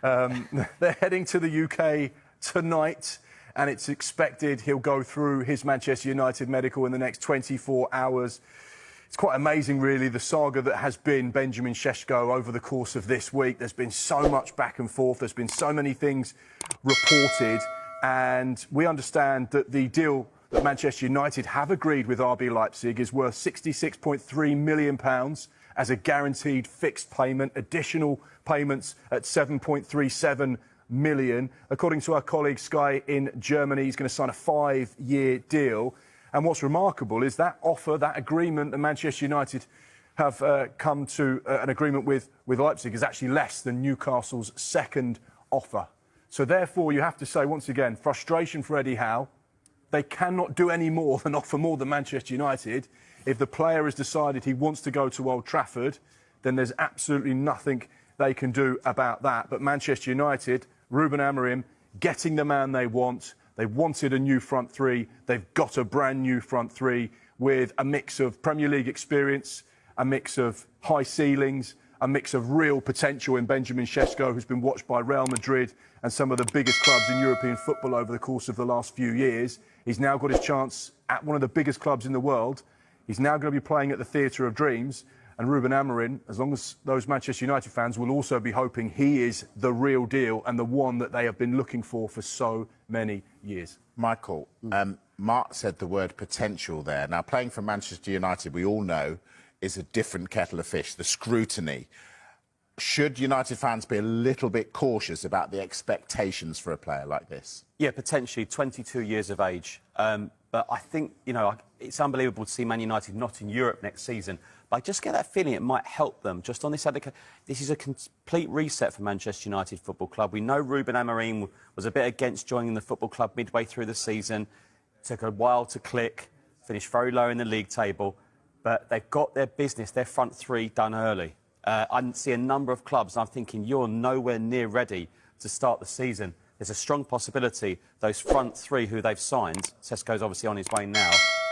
They're heading to the UK tonight, and it's expected he'll go through his Manchester United medical in the next 24 hours. It's quite amazing, really, the saga that has been Benjamin Sesko over the course of this week. There's been so much back and forth. There's been so many things reported, and we understand that the deal that Manchester United have agreed with RB Leipzig is worth £66.3 million as a guaranteed fixed payment, additional payments at £7.37 million. According to our colleague Sky in Germany, he's going to sign a 5-year deal. And what's remarkable is that offer, that agreement that Manchester United have come to an agreement with Leipzig is actually less than Newcastle's second offer. So therefore, you have to say, once again, frustration for Eddie Howe. They cannot do any more than offer more than Manchester United. If the player has decided he wants to go to Old Trafford, then there's absolutely nothing they can do about that. But Manchester United, Ruben Amorim, getting the man they want. They wanted a new front three. They've got a brand new front three with a mix of Premier League experience, a mix of high ceilings, a mix of real potential in Benjamin Sesko, who's been watched by Real Madrid and some of the biggest clubs in European football over the course of the last few years. He's now got his chance at one of the biggest clubs in the world. He's now going to be playing at the Theatre of Dreams. And Ruben Amorim, as long as those Manchester United fans will also be hoping he is the real deal and the one that they have been looking for so many years. Michael, Mark said the word potential there. Now, playing for Manchester United, we all know, is a different kettle of fish, the scrutiny. Should United fans be a little bit cautious about the expectations for a player like this? Yeah, potentially, 22 years of age. But I think, you know, it's unbelievable to see Man United not in Europe next season. But I just get that feeling it might help them. Just on this, this is a complete reset for Manchester United Football Club. We know Ruben Amorim was a bit against joining the football club midway through the season. Took a while to click, finished very low in the league table. But they've got their business, their front three, done early. I see a number of clubs, and I'm thinking you're nowhere near ready to start the season. There's a strong possibility those front three who they've signed, Sesko's obviously on his way now,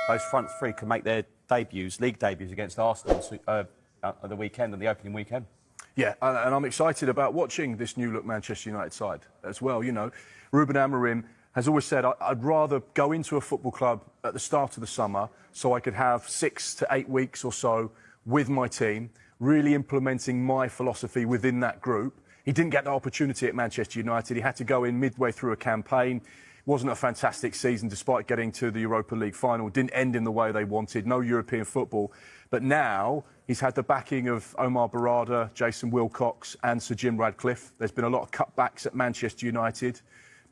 those front three can make their debuts, league debuts against Arsenal at the weekend, on the opening weekend. Yeah, and I'm excited about watching this new-look Manchester United side as well. You know, Ruben Amorim has always said, I'd rather go into a football club at the start of the summer so I could have 6 to 8 weeks or so with my team, really implementing my philosophy within that group. He didn't get the opportunity at Manchester United. He had to go in midway through a campaign. It wasn't a fantastic season despite getting to the Europa League final. Didn't end in the way they wanted. No European football. But now he's had the backing of Omar Barada, Jason Wilcox and Sir Jim Radcliffe. There's been a lot of cutbacks at Manchester United.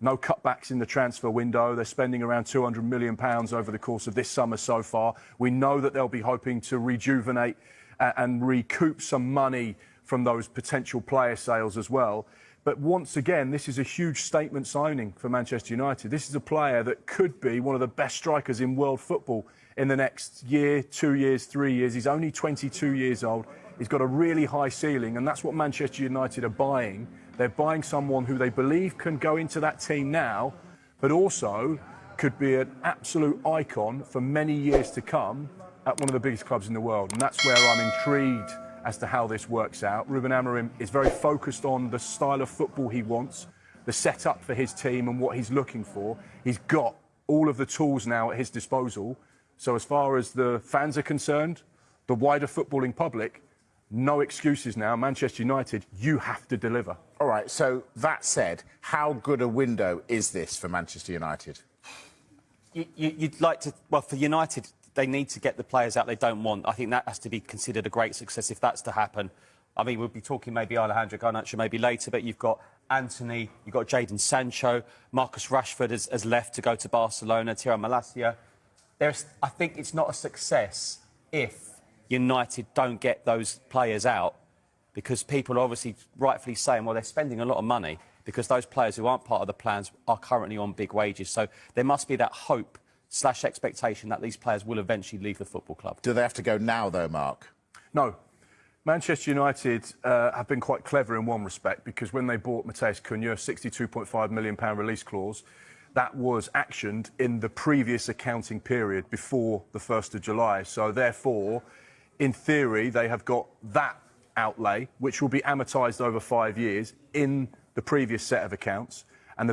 No cutbacks in the transfer window. They're spending around £200 million over the course of this summer so far. We know that they'll be hoping to rejuvenate and recoup some money from those potential player sales as well. But once again, this is a huge statement signing for Manchester United. This is a player that could be one of the best strikers in world football in the next year, 2 years, 3 years. He's only 22 years old. He's got a really high ceiling, and that's what Manchester United are buying. They're buying someone who they believe can go into that team now, but also could be an absolute icon for many years to come at one of the biggest clubs in the world. And that's where I'm intrigued as to how this works out. Ruben Amorim is very focused on the style of football he wants, the setup for his team and what he's looking for. He's got all of the tools now at his disposal. So as far as the fans are concerned, the wider footballing public, no excuses now. Manchester United, you have to deliver. All right, so that said, how good a window is this for Manchester United? You'd like to... Well, for United, they need to get the players out they don't want. I think that has to be considered a great success if that's to happen. I mean, we'll be talking maybe Alejandro Garnacho maybe later, but you've got Anthony, you've got Jadon Sancho, Marcus Rashford has left to go to Barcelona, Thierry Malacia. I think it's not a success if United don't get those players out, because people are obviously rightfully saying, well, they're spending a lot of money because those players who aren't part of the plans are currently on big wages. So there must be that hope / expectation that these players will eventually leave the football club. Do they have to go now, though, Mark? No. Manchester United have been quite clever in one respect, because when they bought Matheus Cunha, £62.5 million release clause, that was actioned in the previous accounting period before the 1st of July. So therefore, in theory, they have got that outlay, which will be amortised over 5 years, in the previous set of accounts.